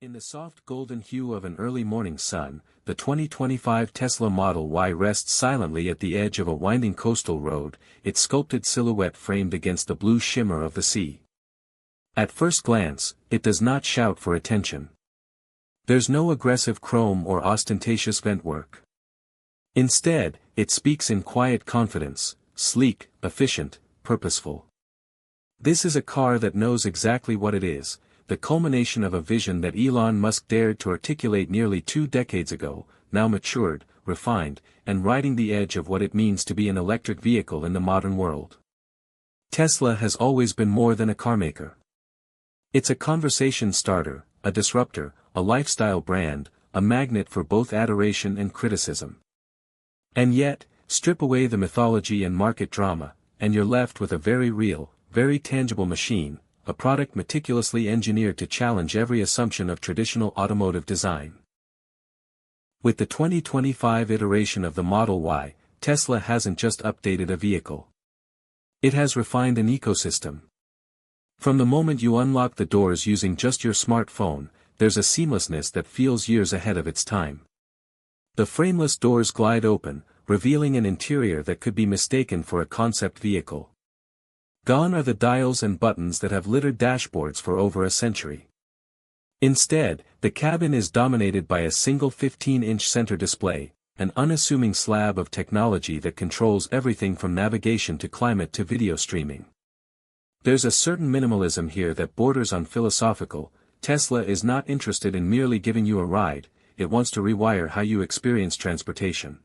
In the soft golden hue of an early morning sun, the 2025 Tesla Model Y rests silently at the edge of a winding coastal road, its sculpted silhouette framed against the blue shimmer of the sea. At first glance, it does not shout for attention. There's no aggressive chrome or ostentatious ventwork. Instead, it speaks in quiet confidence, sleek, efficient, purposeful. This is a car that knows exactly what it is, the culmination of a vision that Elon Musk dared to articulate nearly 2 decades ago, now matured, refined, and riding the edge of what it means to be an electric vehicle in the modern world. Tesla has always been more than a carmaker. It's a conversation starter, a disruptor, a lifestyle brand, a magnet for both adoration and criticism. And yet, strip away the mythology and market drama, and you're left with a very real, very tangible machine, a product meticulously engineered to challenge every assumption of traditional automotive design. With the 2025 iteration of the Model Y, Tesla hasn't just updated a vehicle. It has refined an ecosystem. From the moment you unlock the doors using just your smartphone, there's a seamlessness that feels years ahead of its time. The frameless doors glide open, revealing an interior that could be mistaken for a concept vehicle. Gone are the dials and buttons that have littered dashboards for over a century. Instead, the cabin is dominated by a single 15-inch center display, an unassuming slab of technology that controls everything from navigation to climate to video streaming. There's a certain minimalism here that borders on philosophical. Tesla is not interested in merely giving you a ride, it wants to rewire how you experience transportation.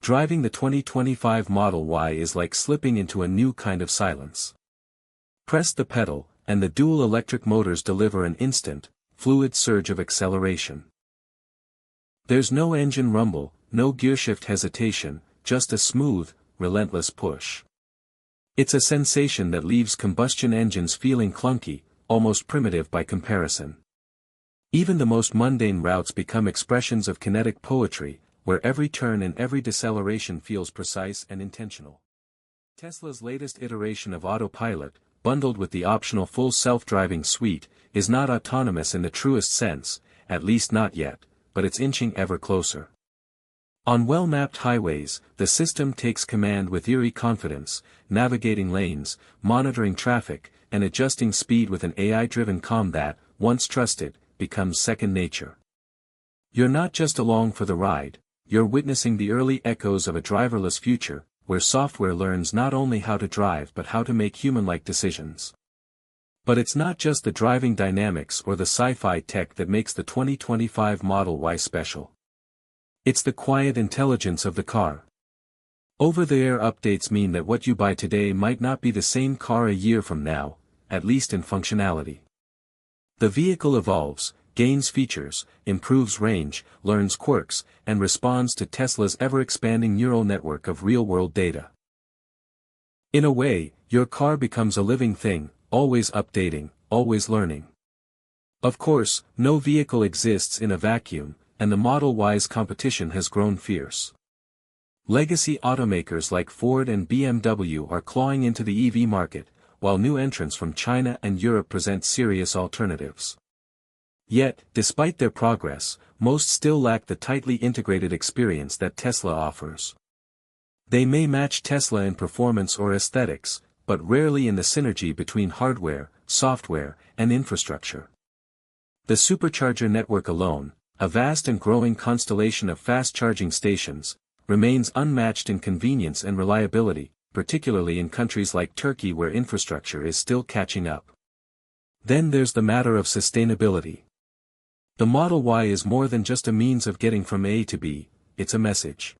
Driving the 2025 Model Y is like slipping into a new kind of silence. Press the pedal, and the dual electric motors deliver an instant, fluid surge of acceleration. There's no engine rumble, no gearshift hesitation, just a smooth, relentless push. It's a sensation that leaves combustion engines feeling clunky, almost primitive by comparison. Even the most mundane routes become expressions of kinetic poetry, where every turn and every deceleration feels precise and intentional. Tesla's latest iteration of Autopilot, bundled with the optional full self-driving suite, is not autonomous in the truest sense, at least not yet, but it's inching ever closer. On well-mapped highways, the system takes command with eerie confidence, navigating lanes, monitoring traffic, and adjusting speed with an AI-driven calm that, once trusted, becomes second nature. You're not just along for the ride, you're witnessing the early echoes of a driverless future, where software learns not only how to drive but how to make human-like decisions. But it's not just the driving dynamics or the sci-fi tech that makes the 2025 Model Y special. It's the quiet intelligence of the car. Over-the-air updates mean that what you buy today might not be the same car a year from now, at least in functionality. The vehicle evolves, gains features, improves range, learns quirks, and responds to Tesla's ever-expanding neural network of real-world data. In a way, your car becomes a living thing, always updating, always learning. Of course, no vehicle exists in a vacuum, and the Model Y's competition has grown fierce. Legacy automakers like Ford and BMW are clawing into the EV market, while new entrants from China and Europe present serious alternatives. Yet, despite their progress, most still lack the tightly integrated experience that Tesla offers. They may match Tesla in performance or aesthetics, but rarely in the synergy between hardware, software, and infrastructure. The supercharger network alone, a vast and growing constellation of fast-charging stations, remains unmatched in convenience and reliability, particularly in countries like Turkey where infrastructure is still catching up. Then there's the matter of sustainability. The Model Y is more than just a means of getting from A to B, it's a message.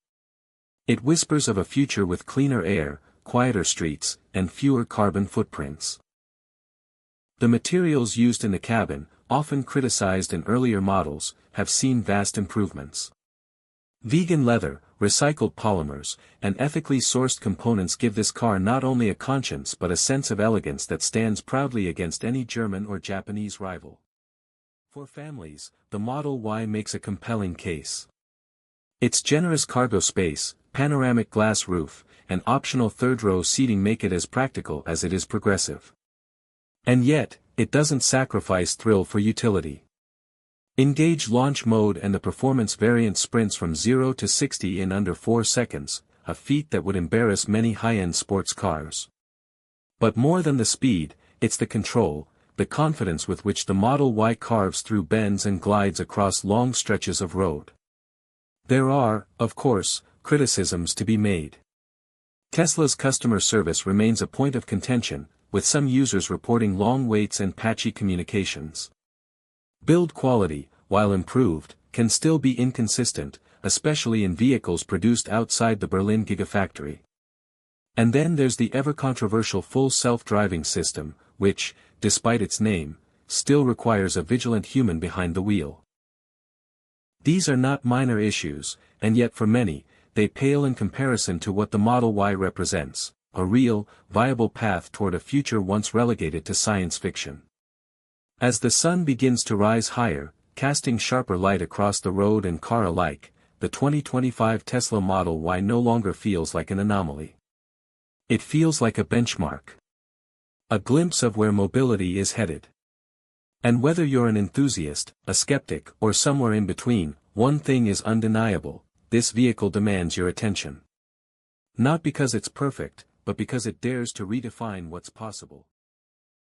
It whispers of a future with cleaner air, quieter streets, and fewer carbon footprints. The materials used in the cabin, often criticized in earlier models, have seen vast improvements. Vegan leather, recycled polymers, and ethically sourced components give this car not only a conscience but a sense of elegance that stands proudly against any German or Japanese rival. For families, the Model Y makes a compelling case. Its generous cargo space, panoramic glass roof, and optional third-row seating make it as practical as it is progressive. And yet, it doesn't sacrifice thrill for utility. Engage launch mode and the performance variant sprints from 0 to 60 in under 4 seconds, a feat that would embarrass many high-end sports cars. But more than the speed, it's the control, the confidence with which the Model Y carves through bends and glides across long stretches of road. There are, of course, criticisms to be made. Tesla's customer service remains a point of contention, with some users reporting long waits and patchy communications. Build quality, while improved, can still be inconsistent, especially in vehicles produced outside the Berlin Gigafactory. And then there's the ever-controversial full self-driving system, which, despite its name, still requires a vigilant human behind the wheel. These are not minor issues, and yet for many, they pale in comparison to what the Model Y represents, a real, viable path toward a future once relegated to science fiction. As the sun begins to rise higher, casting sharper light across the road and car alike, the 2025 Tesla Model Y no longer feels like an anomaly. It feels like a benchmark. A glimpse of where mobility is headed. And whether you're an enthusiast, a skeptic, or somewhere in between, one thing is undeniable: this vehicle demands your attention. Not because it's perfect, but because it dares to redefine what's possible.